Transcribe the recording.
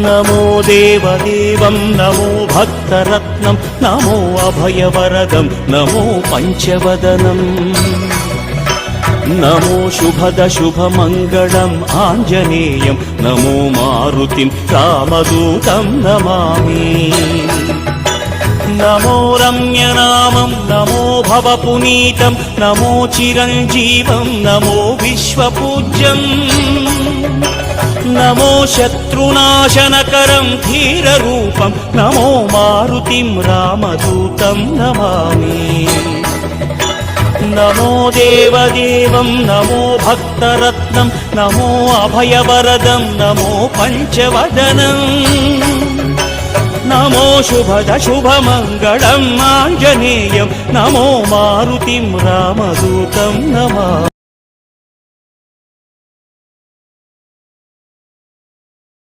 నమో దేవదేవం నమో భక్తరత్నం నమో అభయవరదం నమో పంచవదనం నమో శుభద శుభమంగళం ఆంజనేయం నమో మారుతిం రామదూతం నమామి నమో రమ్యనామం నమో భవపునీతం నమో చిరంజీవం నమో విశ్వపూజ్యం నమో శత్రునాశనకరం ధీరరూపం నమో మారుతిం రామదూతం నమామి నమో దేవదేవం నమో భక్తరత్నం నమో అభయవరదం నమో పంచవదనం నమో శుభద శుభమంగళం ఆంజనేయం నమో మారుతిం రామదూతం నమామి